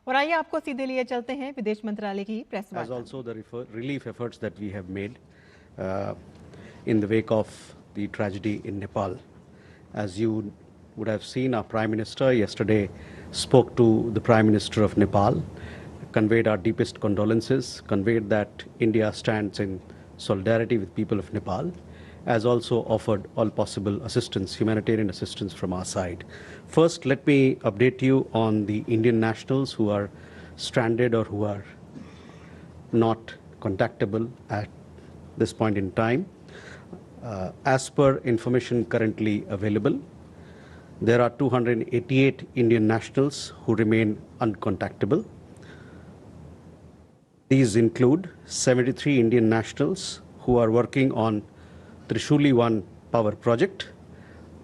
और आइए आपको सीधे लिए चलते हैं विदेश मंत्रालय की प्रेस वार्ता। As also the relief efforts that we have made in the wake of the tragedy in Nepal. As you would have seen, our Prime Minister yesterday spoke to the Prime Minister of Nepal, conveyed our deepest condolences, conveyed that India stands in solidarity with people of Nepal, as also offered all possible assistance, humanitarian assistance from our side. First, let me update you on the Indian nationals who are stranded or who are not contactable at this point in time. As per information currently available, there are 288 Indian nationals who remain uncontactable. These include 73 Indian nationals who are working on Trishuli 1 power project.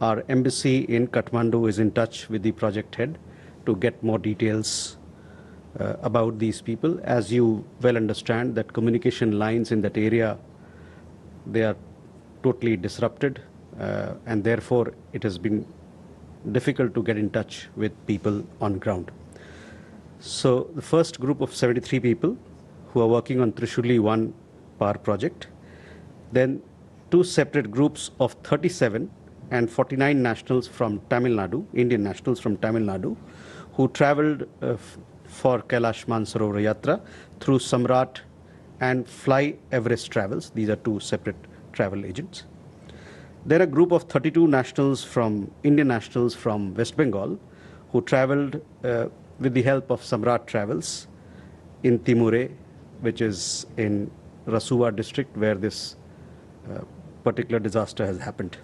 Our embassy in Kathmandu is in touch with the project head to get more details about these people. As you well understand, that communication lines in that area, they are totally disrupted, and therefore it has been difficult to get in touch with people on ground. So the first group of 73 people who are working on Trishuli 1 power project, then two separate groups of 37 and 49 nationals from Tamil Nadu, Indian nationals from Tamil Nadu, who traveled for Kailash Mansarovar Yatra through Samrat and Fly Everest Travels. These are two separate travel agents. There are a group of 32 nationals from Indian nationals from West Bengal who traveled with the help of Samrat Travels in Timure, which is in Rasuwa district where this particular disaster has happened.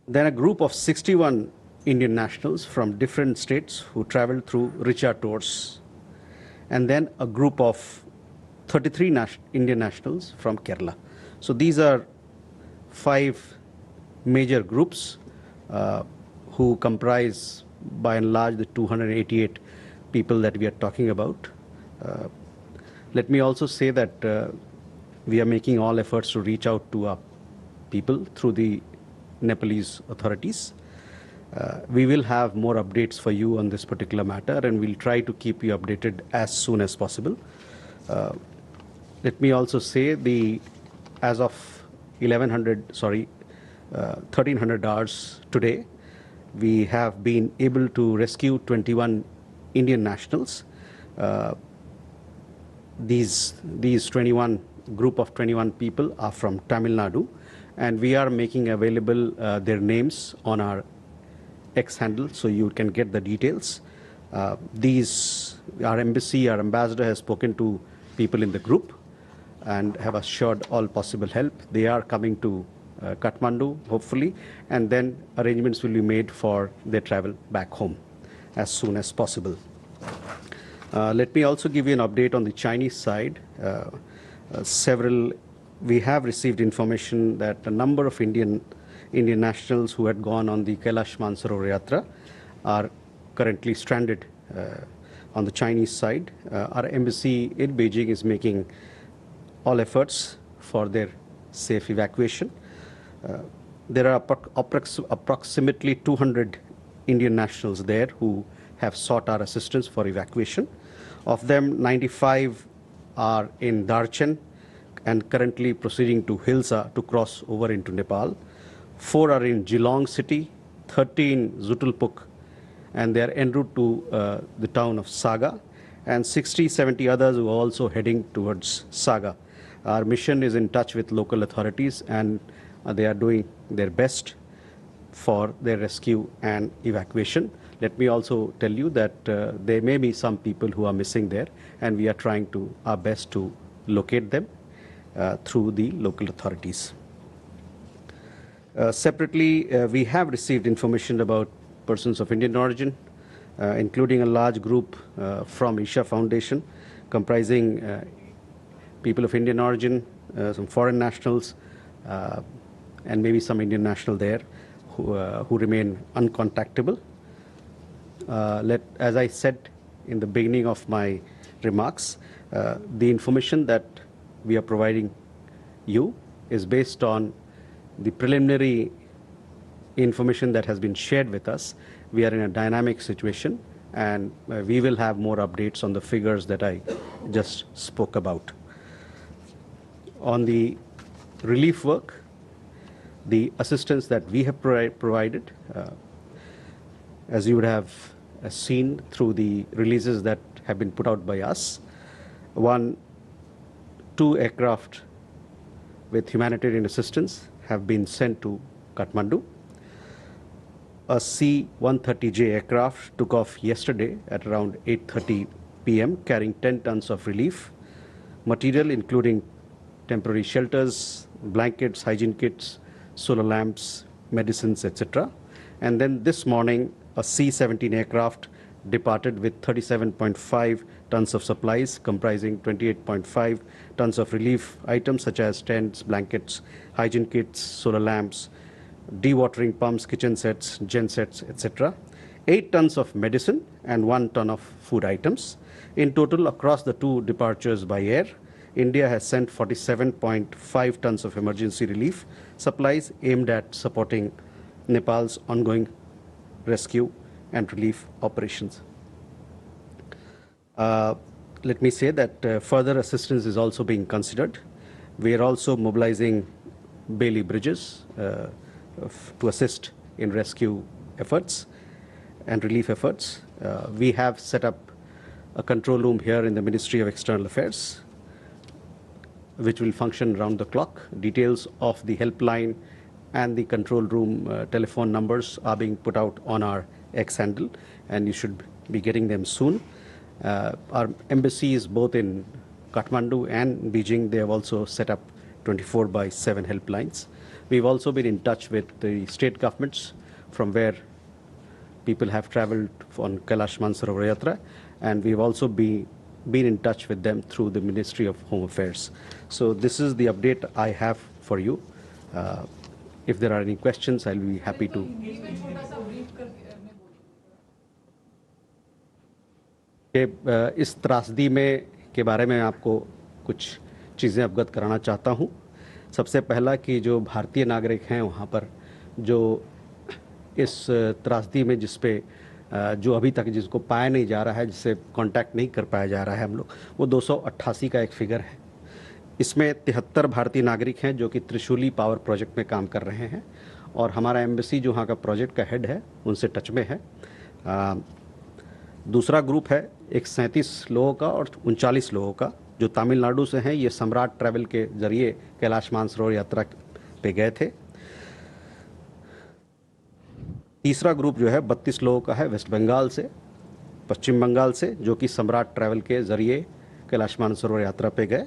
Then a group of 61 Indian nationals from different states who traveled through Richa tours. And then a group of 33 Indian nationals from Kerala. So these are 5 major groups who comprise by and large the 288 people that we are talking about. Let me also say that we are making all efforts to reach out to our people through the Nepalese authorities. We will have more updates for you on this particular matter, and we'll try to keep you updated as soon as possible. Let me also say as of 1300 hours today, we have been able to rescue 21 Indian nationals. These 21 group of 21 people are from Tamil Nadu, and we are making available their names on our X handle, so you can get the details. Our embassy, our ambassador has spoken to people in the group and have assured all possible help. They are coming to Kathmandu, hopefully, and then arrangements will be made for their travel back home as soon as possible. Let me also give you an update on the Chinese side. We have received information that a number of Indian nationals who had gone on the Kailash Mansarovar Yatra are currently stranded on the Chinese side. Our embassy in Beijing is making all efforts for their safe evacuation. There are approximately 200 Indian nationals there who have sought our assistance for evacuation. Of them, 95 are in Darchen and currently proceeding to Hilsa to cross over into Nepal. 4 are in Geelong city, 13 Zutulpuk, and they are en route to the town of Saga, and 60-70 others who are also heading towards Saga. Our mission is in touch with local authorities, and they are doing their best for their rescue and evacuation. Let me also tell you that there may be some people who are missing there, and we are trying our best to locate them through the local authorities. Separately, we have received information about persons of Indian origin, including a large group from Isha Foundation, comprising people of Indian origin, some foreign nationals, and maybe some Indian national there who remain uncontactable. As I said in the beginning of my remarks, the information that we are providing you is based on the preliminary information that has been shared with us. We are in a dynamic situation. and we will have more updates on the figures that I just spoke about. On the relief work, the assistance that we have provided, as you would have seen through the releases that have been put out by us, 2 aircraft with humanitarian assistance have been sent to Kathmandu. A C-130J aircraft took off yesterday at around 8:30 p.m. carrying 10 tons of relief material, including temporary shelters, blankets, hygiene kits, solar lamps, medicines, etc. And then this morning, a C-17 aircraft departed with 37.5 tons of supplies, comprising 28.5 tons of relief items such as tents, blankets, hygiene kits, solar lamps, dewatering pumps, kitchen sets, gen sets, etc. 8 tons of medicine and 1 ton of food items. In total, across the 2 departures by air, India has sent 47.5 tons of emergency relief supplies aimed at supporting Nepal's ongoing rescue and relief operations. Let me say that further assistance is also being considered. We are also mobilizing Bailey bridges to assist in rescue efforts and relief efforts. We have set up a control room here in the Ministry of External Affairs, which will function round the clock. Details of the helpline and the control room telephone numbers are being put out on our X handle, and you should be getting them soon. Our embassies, both in Kathmandu and Beijing, they have also set up 24/7 helplines. We've also been in touch with the state governments from where people have traveled on Kailash Mansarovar Yatra, and we've also been in touch with them through the Ministry of Home Affairs. So this is the update I have for you. If there are any questions, I'll be happy to. इस त्रासदी में के बारे में आपको कुछ चीज़ें अवगत कराना चाहता हूँ। सबसे पहला कि जो भारतीय नागरिक हैं वहाँ पर जो इस त्रासदी में जिस पे जो अभी तक जिसको पाया नहीं जा रहा है, जिससे कांटेक्ट नहीं कर पाया जा रहा है हम लोग, वो 288 का एक फिगर है। इसमें 73 भारतीय नागरिक हैं जो कि त्रिशूली पावर प्रोजेक्ट में काम कर रहे हैं, और हमारा एम्बेसी जो वहाँ का प्रोजेक्ट का हेड है उनसे टच में है। दूसरा ग्रुप है एक 37 लोगों का और 39 लोगों का जो तमिलनाडु से हैं। ये सम्राट ट्रैवल के जरिए कैलाश मानसरोवर यात्रा पे गए थे। तीसरा ग्रुप जो है 32 लोगों का है वेस्ट बंगाल से, पश्चिम बंगाल से, जो कि सम्राट ट्रैवल के जरिए कैलाश मानसरोवर यात्रा पे गए।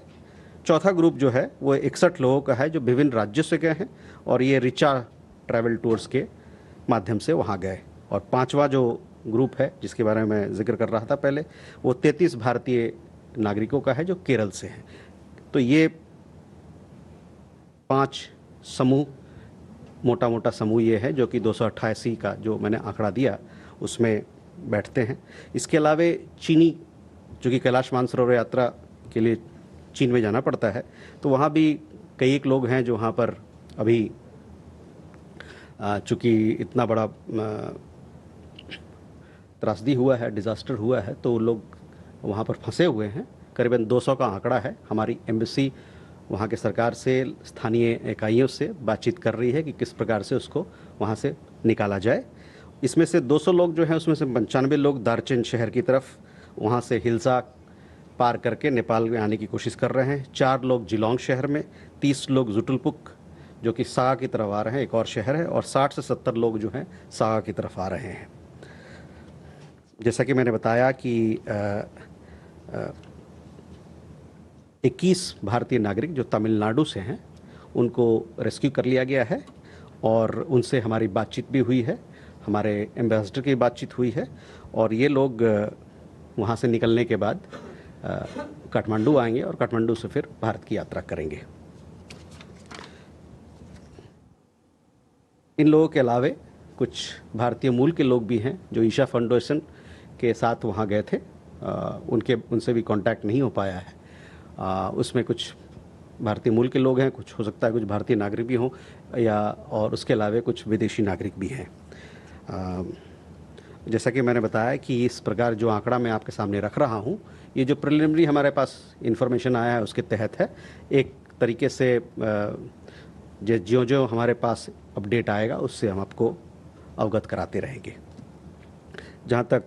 चौथा ग्रुप जो है वो 61 लोगों का है जो विभिन्न राज्यों से गए हैं और ये रिचा ट्रैवल टूर्स के माध्यम से वहाँ गए। और पांचवा जो ग्रुप है जिसके बारे में मैं जिक्र कर रहा था पहले, वो 33 भारतीय नागरिकों का है जो केरल से हैं। तो ये 5 समूह, मोटा मोटा समूह ये है जो कि 288 का जो मैंने आंकड़ा दिया उसमें बैठते हैं। इसके अलावा चीनी, जो कि कैलाश मानसरोवर यात्रा के लिए चीन में जाना पड़ता है, तो वहाँ भी कई एक लोग हैं जो वहाँ पर अभी चूँकि इतना बड़ा त्रासदी हुआ है, डिज़ास्टर हुआ है, तो लोग वहाँ पर फंसे हुए हैं। करीबन 200 का आंकड़ा है। हमारी एम्बेसी वहाँ के सरकार से, स्थानीय इकाइयों से बातचीत कर रही है कि किस प्रकार से उसको वहाँ से निकाला जाए। इसमें से 200 लोग जो हैं उसमें से 95 लोग दार्चेन शहर की तरफ वहाँ से हिल्सा पार करके नेपाल में आने की कोशिश कर रहे हैं। 4 लोग जिलोंग शहर में, 30 लोग जुटुलपुक जो कि सागा की तरफ आ रहे हैं, एक और शहर है, और 60 से 70 लोग जो हैं सागा की तरफ आ रहे हैं। जैसा कि मैंने बताया कि 21 भारतीय नागरिक जो तमिलनाडु से हैं उनको रेस्क्यू कर लिया गया है और उनसे हमारी बातचीत भी हुई है, हमारे एम्बेसडर की बातचीत हुई है, और ये लोग वहाँ से निकलने के बाद काठमांडू आएंगे और काठमांडू से फिर भारत की यात्रा करेंगे। इन लोगों के अलावा कुछ भारतीय मूल के लोग भी हैं जो ईशा फाउंडेशन के साथ वहाँ गए थे। उनसे भी कांटेक्ट नहीं हो पाया है। उसमें कुछ भारतीय मूल के लोग हैं, कुछ हो सकता है कुछ भारतीय नागरिक भी हों, या और उसके अलावा कुछ विदेशी नागरिक भी हैं। जैसा कि मैंने बताया कि इस प्रकार जो आंकड़ा मैं आपके सामने रख रहा हूँ, ये जो प्रिलिमिनरी हमारे पास इंफॉर्मेशन आया है उसके तहत है। एक तरीके से जो जो हमारे पास अपडेट आएगा उससे हम आपको अवगत कराते रहेंगे। जहाँ तक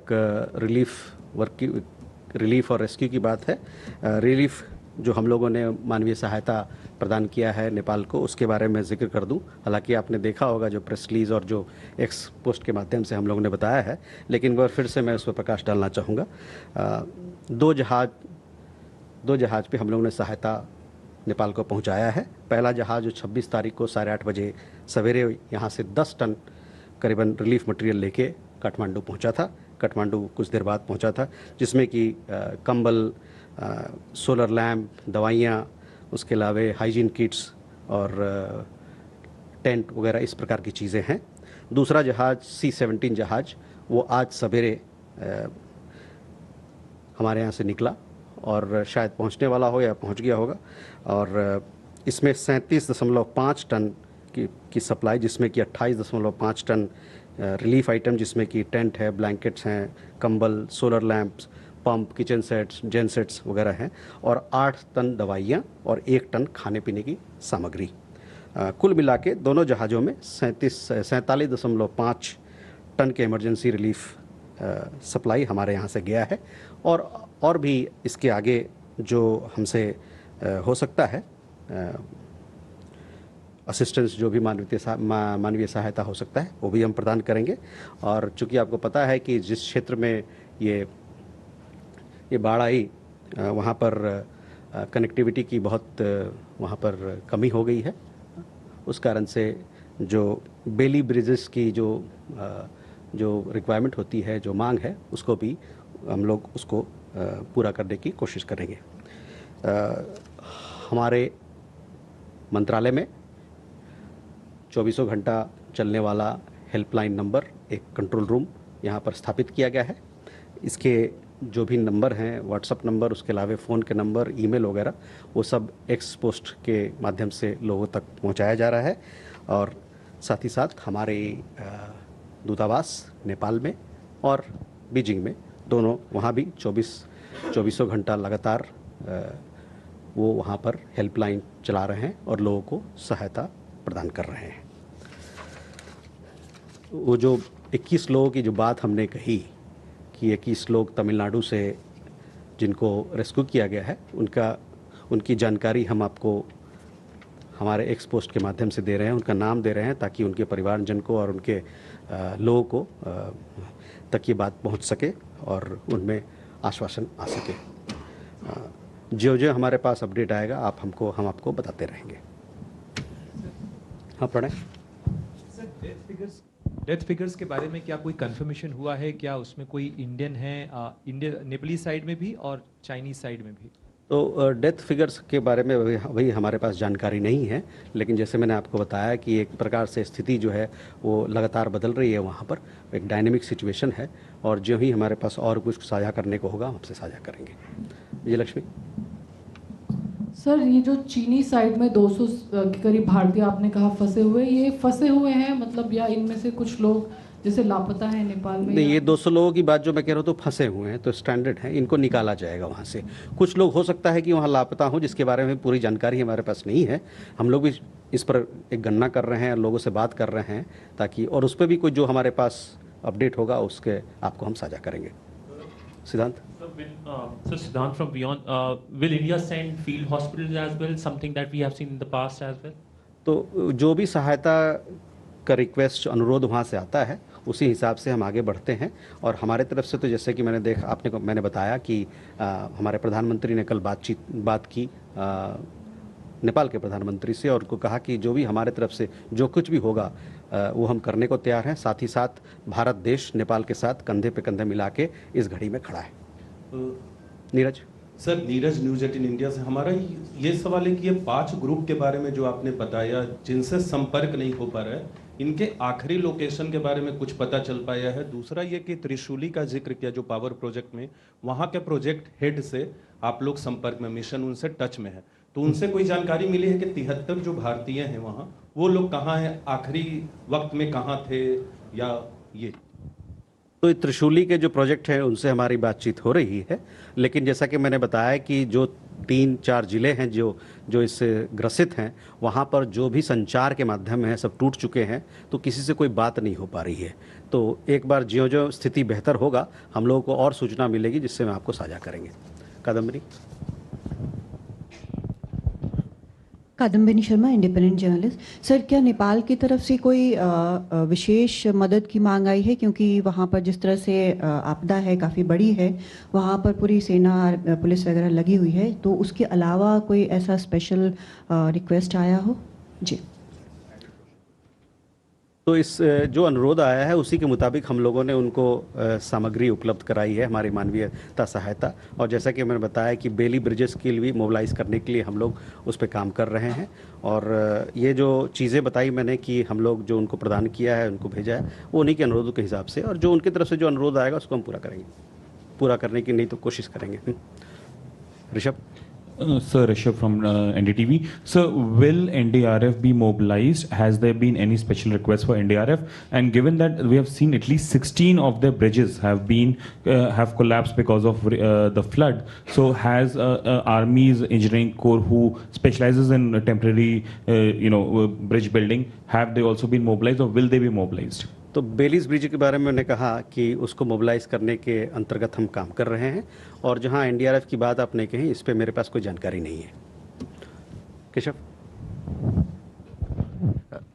रिलीफ और रेस्क्यू की बात है, रिलीफ जो हम लोगों ने मानवीय सहायता प्रदान किया है नेपाल को, उसके बारे में जिक्र कर दूं। हालांकि आपने देखा होगा जो प्रेस रिलीज और जो एक्स पोस्ट के माध्यम से हम लोगों ने बताया है, लेकिन एक बार फिर से मैं उस पर प्रकाश डालना चाहूँगा। दो जहाज़ पे हम लोगों ने सहायता नेपाल को पहुंचाया है। पहला जहाज़ जो 26 तारीख को 8:30 बजे सवेरे यहाँ से 10 टन करीबन रिलीफ मटेरियल लेके काठमांडू पहुंचा था। काठमांडू कुछ देर बाद पहुंचा था, जिसमें कि कंबल, सोलर लैम्प, दवाइयाँ, उसके अलावा हाइजीन किट्स और टेंट वगैरह इस प्रकार की चीज़ें हैं। दूसरा जहाज़ C-17 जहाज़ वो आज सवेरे हमारे यहाँ से निकला और शायद पहुँचने वाला हो या पहुँच गया होगा, और इसमें 37.5 टन की सप्लाई, जिसमें कि 28.5 टन रिलीफ आइटम, जिसमें कि टेंट है, ब्लैंकेट्स हैं, कंबल, solar lamps, pump, kitchen sets, gen sets वगैरह हैं, और 8 टन दवाइयाँ और 1 टन खाने पीने की सामग्री। कुल मिला के दोनों जहाज़ों में 47.5 टन के इमरजेंसी रिलीफ सप्लाई हमारे यहाँ से गया है। और भी इसके आगे जो हमसे हो सकता है असिस्टेंस, जो भी मानवीय सहायता हो सकता है, वो भी हम प्रदान करेंगे। और चूँकि आपको पता है कि जिस क्षेत्र में ये बाढ़ आई, वहाँ पर कनेक्टिविटी की बहुत वहाँ पर कमी हो गई है। उस कारण से जो बेली ब्रिजेस की जो रिक्वायरमेंट होती है, जो मांग है, उसको भी हम लोग उसको पूरा करने की कोशिश करेंगे। हमारे मंत्रालय में 24 घंटा चलने वाला हेल्पलाइन नंबर, एक कंट्रोल रूम यहाँ पर स्थापित किया गया है। इसके जो भी नंबर हैं, व्हाट्सएप नंबर, उसके अलावा फ़ोन के नंबर, ईमेल वगैरह, वो सब एक्स पोस्ट के माध्यम से लोगों तक पहुँचाया जा रहा है। और साथ ही साथ हमारे दूतावास नेपाल में और बीजिंग में, दोनों वहाँ भी 24 घंटा लगातार वो वहाँ पर हेल्पलाइन चला रहे हैं और लोगों को सहायता प्रदान कर रहे हैं। वो जो 21 लोगों की जो बात हमने कही कि 21 लोग तमिलनाडु से जिनको रेस्क्यू किया गया है, उनकी जानकारी हम आपको हमारे एक्स पोस्ट के माध्यम से दे रहे हैं, उनका नाम दे रहे हैं, ताकि उनके परिवारजन को और उनके लोगों को तक ये बात पहुंच सके और उनमें आश्वासन आ सके। जो जो हमारे पास अपडेट आएगा हम आपको बताते रहेंगे। हाँ, प्रणय। सर, डेथ फिगर्स के बारे में क्या कोई कंफर्मेशन हुआ है? क्या उसमें कोई इंडियन है, नेपाली साइड में भी और चाइनीज साइड में भी? तो डेथ फिगर्स के बारे में वही हमारे पास जानकारी नहीं है, लेकिन जैसे मैंने आपको बताया कि एक प्रकार से स्थिति जो है वो लगातार बदल रही है, वहाँ पर एक डायनेमिक सिचुएशन है, और जो ही हमारे पास और कुछ साझा करने को होगा हम आपसे साझा करेंगे। विजयलक्ष्मी। सर, ये जो चीनी साइड में 200 के करीब भारतीय आपने कहा फंसे हुए, ये फंसे हुए हैं मतलब, या इनमें से कुछ लोग जैसे लापता है नेपाल में? नहीं, ये 200 लोगों की बात जो मैं कह रहा हूँ तो फंसे हुए हैं, तो स्टैंडर्ड है, इनको निकाला जाएगा वहाँ से। कुछ लोग हो सकता है कि वहाँ लापता हों, जिसके बारे में पूरी जानकारी हमारे पास नहीं है। हम लोग भी इस पर एक गणना कर रहे हैं, लोगों से बात कर रहे हैं, ताकि और उस पर भी कोई जो हमारे पास अपडेट होगा उसके आपको हम साझा करेंगे। सिद्धांत। So Siddhant from Beyond, will India send field hospitals as well, something that we have seen in the past as well? तो जो भी सहायता का रिक्वेस्ट, अनुरोध वहाँ से आता है, उसी हिसाब से हम आगे बढ़ते हैं। और हमारे तरफ से तो जैसे कि मैंने बताया कि हमारे प्रधानमंत्री ने कल बात की नेपाल के प्रधानमंत्री से, और उनको कहा कि जो भी हमारे तरफ से जो कुछ भी होगा वो हम करने को तैयार हैं। साथ ही साथ भारत देश नेपाल के साथ कंधे पे कंधे मिला के इस घड़ी में खड़ा है। Neeraj. Sir, Neeraj, news 18 India से। हमारा ये सवाल है कि ये 5 ग्रुप के बारे में जो आपने बताया, जिनसे संपर्क नहीं हो पा रहा है, इनके आखिरी लोकेशन के बारे में कुछ पता चल पाया है? दूसरा ये कि त्रिशूली का जिक्र किया जो पावर प्रोजेक्ट में, वहाँ के प्रोजेक्ट हेड से आप लोग संपर्क में, मिशन उनसे टच में है, तो उनसे कोई जानकारी मिली है कि 73 जो भारतीय हैं वहाँ, वो लोग कहाँ हैं, आखिरी वक्त में कहाँ थे, या ये? तो त्रिशूली के जो प्रोजेक्ट हैं उनसे हमारी बातचीत हो रही है, लेकिन जैसा कि मैंने बताया कि जो 3-4 जिले हैं जो इससे ग्रसित हैं, वहाँ पर जो भी संचार के माध्यम हैं सब टूट चुके हैं, तो किसी से कोई बात नहीं हो पा रही है। तो एक बार ज्यों-ज्यों स्थिति बेहतर होगा, हम लोगों को और सूचना मिलेगी जिससे हम आपको साझा करेंगे। Kadambari. Kadambini Sharma, independent journalist. Sir, क्या नेपाल की तरफ से कोई विशेष मदद की मांग आई है? क्योंकि वहाँ पर जिस तरह से आपदा है काफ़ी बड़ी है, वहाँ पर पूरी सेना पुलिस वगैरह लगी हुई है, तो उसके अलावा कोई ऐसा स्पेशल रिक्वेस्ट आया हो? जी। तो इस जो अनुरोध आया है उसी के मुताबिक हम लोगों ने उनको सामग्री उपलब्ध कराई है, हमारी मानवीयता सहायता। और जैसा कि मैंने बताया कि बेली ब्रिजेस के लिए भी मोबिलाइज करने के लिए हम लोग उस पर काम कर रहे हैं। और ये जो चीज़ें बताई मैंने कि हम लोग जो उनको प्रदान किया है, उनको भेजा है, वो उन्हीं के अनुरोध के हिसाब से, और जो उनकी तरफ से जो अनुरोध आएगा उसको हम पूरा करेंगे, पूरा करने की नहीं तो कोशिश करेंगे। Rishabh. Sir, Rishabh from NDTV. Sir, will NDRF be mobilized? Has there been any special request for NDRF? And given that we have seen at least 16 of their bridges have collapsed because of the flood, so has Army's engineering corps, who specializes in temporary, bridge building, have they also been mobilized, or will they be mobilized? तो बेलीज bridge के बारे में मैंने कहा कि उसको mobilise करने के अंतर्गत हम काम कर रहे हैं, और जहां एनडीआरएफ की बात आपने कही, इस पे मेरे पास कोई जानकारी नहीं है। Keshav.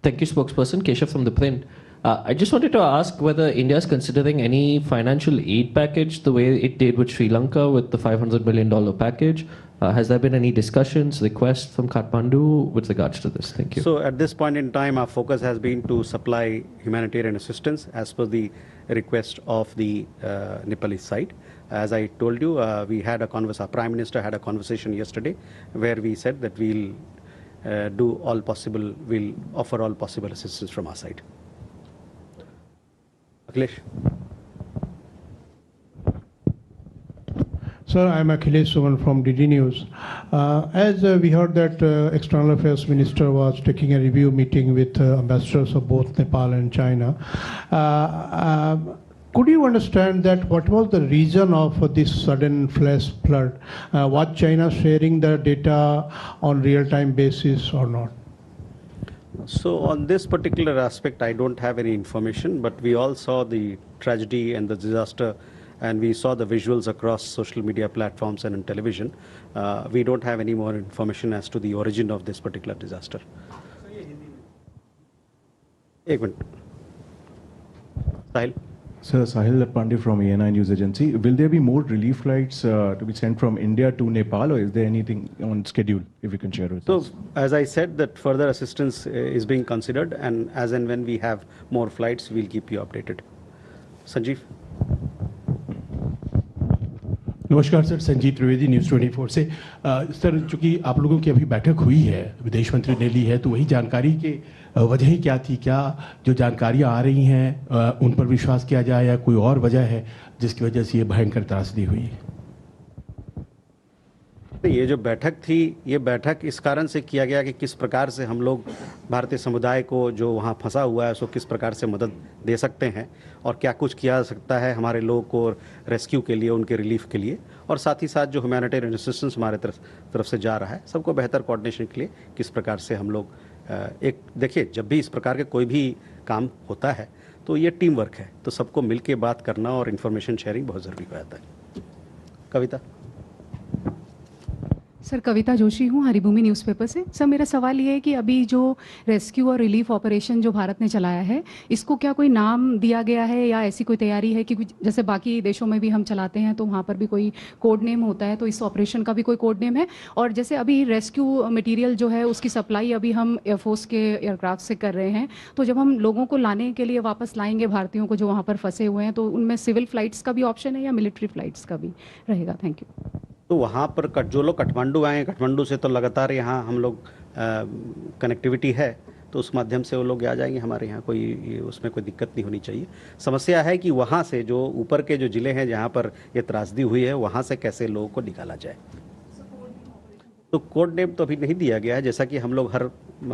Thank you, spokesperson. Keshav from the print. I just wanted to ask whether India is considering any financial aid package the way it did with Sri Lanka with the $500 million package. Has there been any discussions, requests from Kathmandu with regards to this? Thank you. So at this point in time, our focus has been to supply humanitarian assistance as per the request of the Nepalese side. As I told you, our Prime Minister had a conversation yesterday where we said that we'll we'll offer all possible assistance from our side. Akhilesh. Sir, I'm Akhilesh Suman from DD News. As we heard that External Affairs Minister was taking a review meeting with ambassadors of both Nepal and China. Could you understand that what was the reason of this sudden flash flood? Was China sharing the data on real-time basis or not? So on this particular aspect, I don't have any information, but we all saw the tragedy and the disaster, and we saw the visuals across social media platforms and on television. We don't have any more information as to the origin of this particular disaster. एक minute. Sahil. Sir, Sahil Pandey from ENI News Agency. Will there be more relief flights to be sent from India to Nepal, or is there anything on schedule, if you can share with us? So, as I said, that further assistance is being considered, and as and when we have more flights, we'll keep you updated. Sanjeev. नमस्कार sir, Sanjeev Trivedi, news 24 से। Sir, चूँकि आप लोगों की अभी बैठक हुई है, विदेश मंत्री ने ली है, तो वही जानकारी के वजह क्या थी? क्या जो जानकारियाँ आ रही हैं उन पर विश्वास किया जाए, या कोई और वजह है जिसकी वजह से ये भयंकर त्रासदी हुई? ये जो बैठक थी, ये बैठक इस कारण से किया गया कि किस प्रकार से हम लोग भारतीय समुदाय को जो वहाँ फंसा हुआ है उसको किस प्रकार से मदद दे सकते हैं, और क्या कुछ किया जा सकता है हमारे लोगों को रेस्क्यू के लिए, उनके रिलीफ के लिए, और साथ ही साथ जो ह्यूमैनिटेरियन असिस्टेंस हमारे तरफ से जा रहा है, सबको बेहतर कोऑर्डिनेशन के लिए किस प्रकार से हम लोग देखिए, जब भी इस प्रकार के कोई भी काम होता है तो ये टीम वर्क है, तो सबको मिल के बात करना और इन्फॉर्मेशन शेयरिंग बहुत ज़रूरी हो जाता है। कविता। सर, कविता जोशी हूँ, हरिभूमि न्यूज़पेपर से। सर, मेरा सवाल ये है कि अभी जो रेस्क्यू और रिलीफ ऑपरेशन जो भारत ने चलाया है, इसको क्या कोई नाम दिया गया है, या ऐसी कोई तैयारी है कि जैसे बाकी देशों में भी हम चलाते हैं तो वहाँ पर भी कोई कोड नेम होता है, तो इस ऑपरेशन का भी कोई कोड नेम है? और जैसे अभी रेस्क्यू मटीरियल जो है उसकी सप्लाई अभी हम एयरफोर्स के एयरक्राफ्ट से कर रहे हैं, तो जब हम लोगों को लाने के लिए वापस लाएंगे भारतीयों को जो वहाँ पर फंसे हुए हैं, तो उनमें सिविल फ्लाइट्स का भी ऑप्शन है या मिलिट्री फ्लाइट्स का भी रहेगा? Thank you. तो वहाँ पर जो लोग काठमांडू आए हैं, काठमांडू से तो लगातार यहाँ हम लोग कनेक्टिविटी है, तो उस माध्यम से वो लोग आ जाएंगे हमारे यहाँ, कोई उसमें कोई दिक्कत नहीं होनी चाहिए। समस्या है कि वहाँ से जो ऊपर के जो ज़िले हैं जहाँ पर ये त्रासदी हुई है, वहाँ से कैसे लोगों को निकाला जाए। तो कोड नेम तो अभी नहीं दिया गया है, जैसा कि हम लोग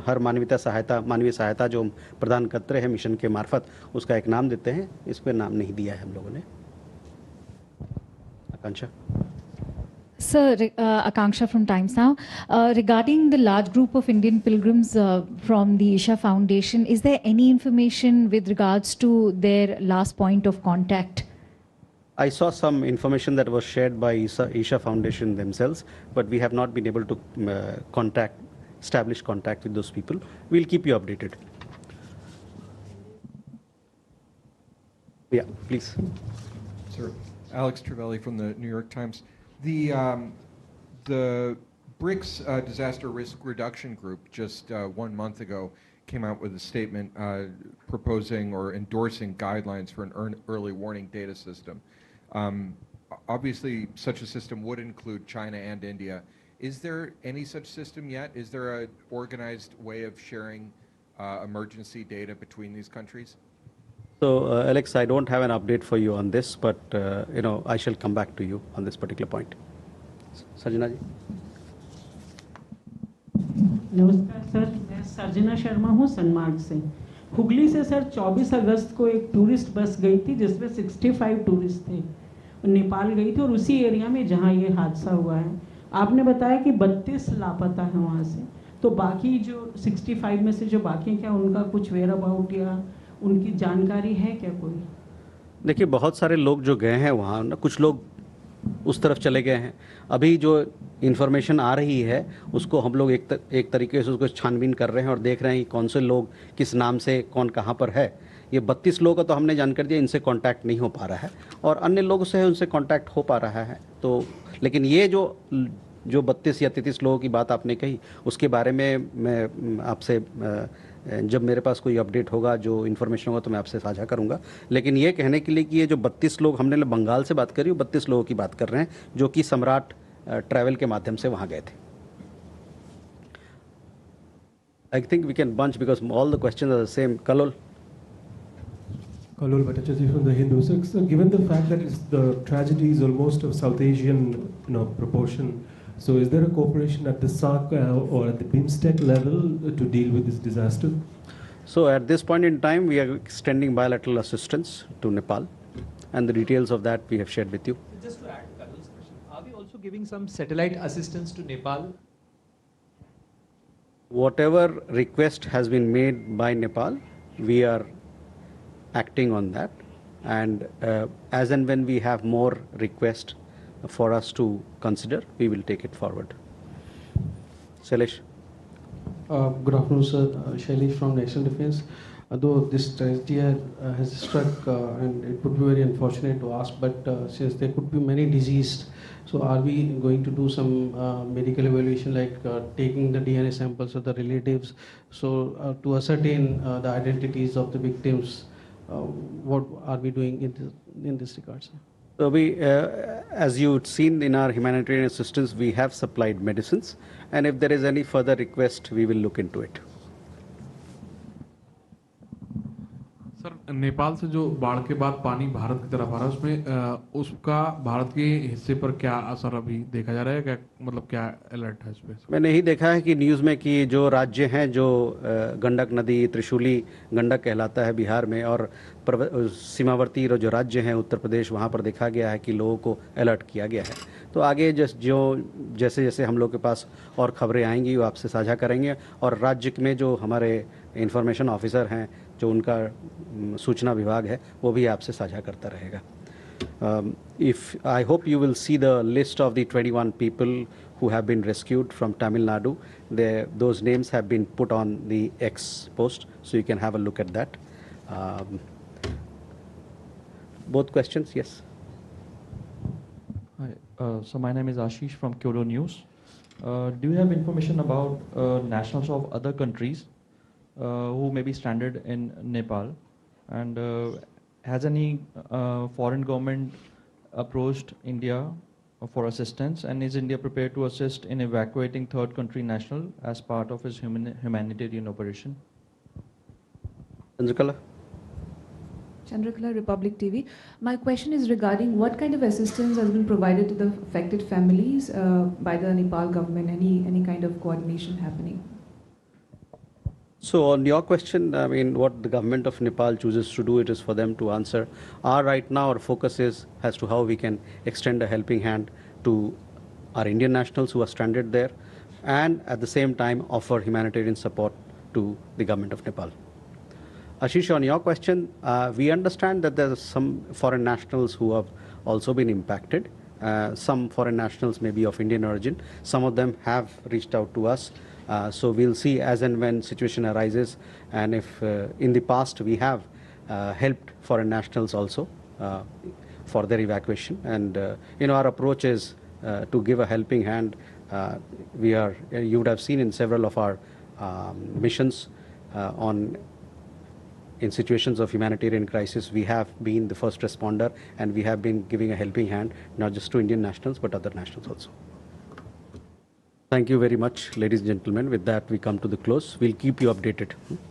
हर मानवीय सहायता जो हम प्रदान करते हैं मिशन के मार्फत, उसका एक नाम देते हैं। इस पर नाम नहीं दिया है हम लोगों ने। आकांक्षा। Sir, Akanksha from Times Now. Regarding the large group of Indian pilgrims from the Isha Foundation, is there any information with regards to their last point of contact? I saw some information that was shared by Isha Foundation themselves, but we have not been able to establish contact with those people. We'll keep you updated. Yeah, please. Sir, Alex Travelli from the New York Times. The BRICS Disaster Risk Reduction Group just 1 month ago came out with a statement proposing or endorsing guidelines for an early warning data system. Obviously, such a system would include China and India. Is there any such system yet? Is there an organized way of sharing emergency data between these countries? So, Alex, I don't have an update for you on this, but I shall come back to you on this particular point. Sarjana ji. नमस्कार sir, मैं सर्जना शर्मा हूँ सनमार्ग से। हुगली से sir 24 अगस्त को एक tourist bus गई थी जिसमें 65 टूरिस्ट थे, नेपाल गई थी और उसी एरिया में जहाँ ये हादसा हुआ है। आपने बताया कि 32 लापता हैं वहाँ से, तो बाकी जो 65 में से जो बाकी हैं, क्या उनका कुछ वेयर अबाउट या उनकी जानकारी है क्या कोई? देखिए, बहुत सारे लोग जो गए हैं वहाँ ना, कुछ लोग उस तरफ चले गए हैं। अभी जो इन्फॉर्मेशन आ रही है उसको हम लोग एक तरीके से उसको छानबीन कर रहे हैं और देख रहे हैं कि कौन से लोग किस नाम से कौन कहाँ पर है। ये 32 लोगों का तो हमने जानकारी दिया, इनसे कांटेक्ट नहीं हो पा रहा है और अन्य लोगों से उनसे कांटेक्ट हो पा रहा है। तो लेकिन ये जो 32 या 33 लोगों की बात आपने कही, उसके बारे में मैं आपसे जब मेरे पास कोई अपडेट होगा, जो इन्फॉर्मेशन होगा, तो मैं आपसे साझा करूंगा। लेकिन ये कहने के लिए कि ये जो 32 लोग, हमने बंगाल से बात करी, 32 लोगों की बात कर रहे हैं जो कि सम्राट ट्रैवल के माध्यम से वहाँ गए थे। I think we can bunch because all the question are the same. Kalol Bhattacharya from the Hindu. So given the fact that the tragedy is almost of South Asian proportion, so is there a cooperation at the SAARC or at the BIMSTEC level to deal with this disaster? So at this point in time, we are extending bilateral assistance to Nepal, and the details of that we have shared with you. Just to add to Kalol's question, are we also giving some satellite assistance to Nepal? Whatever request has been made by Nepal, we are acting on that, and as and when we have more requests for us to consider, we will take it forward. Shailesh. Good afternoon, sir. Shailesh from National Defense. Though this tragedy has struck, and it would be very unfortunate to ask, but since there could be many deceased, so are we going to do some medical evaluation, like taking the DNA samples of the relatives, so to ascertain the identities of the victims? What are we doing in this regard, sir? So we, as you've seen in our humanitarian assistance, we have supplied medicines, and if there is any further request, we will look into it. Sir, Nepal से जो बाढ़ के बाद पानी भारत की तरफ आ रहा है, उसमें उसका भारत के हिस्से पर क्या असर अभी देखा जा रहा है? क्या मतलब क्या अलर्ट है इस पे? मैंने ही देखा है कि न्यूज़ में कि जो राज्य हैं, जो गंडक नदी, त्रिशूली गंडक कहलाता है बिहार में, और सीमावर्ती जो राज्य हैं उत्तर प्रदेश, वहाँ पर देखा गया है कि लोगों को अलर्ट किया गया है। तो आगे जैसे जैसे हम लोग के पास और खबरें आएंगी वो आपसे साझा करेंगे, और राज्य में जो हमारे इंफॉर्मेशन ऑफिसर हैं, जो उनका सूचना विभाग है, वो भी आपसे साझा करता रहेगा। If I hope you will see the list of the 21 people who have been rescued from Tamil Nadu. Those names have been put on the X post, so you can have a look at that. Both questions, yes. Hi, so my name is Ashish from Kyoto News. Do you have information about nationals of other countries who may be stranded in Nepal? And has any foreign government approached India for assistance? And is India prepared to assist in evacuating third country national as part of its humanitarian operation? Chandrakala. Chandrakala, Republic TV. My question is regarding what kind of assistance has been provided to the affected families by the Nepal government, any kind of coordination happening? So on your question, I mean, what the government of Nepal chooses to do, it is for them to answer. Right now, our focus is as to how we can extend a helping hand to our Indian nationals who are stranded there, and at the same time offer humanitarian support to the government of Nepal. Ashish, on your question, we understand that there are some foreign nationals who have also been impacted. Some foreign nationals may be of Indian origin. Some of them have reached out to us. So we'll see as and when situation arises, and if in the past we have helped foreign nationals also for their evacuation, and our approach is to give a helping hand. You would have seen in several of our missions in situations of humanitarian crisis, we have been the first responder, and we have been giving a helping hand not just to Indian nationals but other nationals also. Thank you very much, ladies and gentlemen. With that, we come to the close. We'll keep you updated.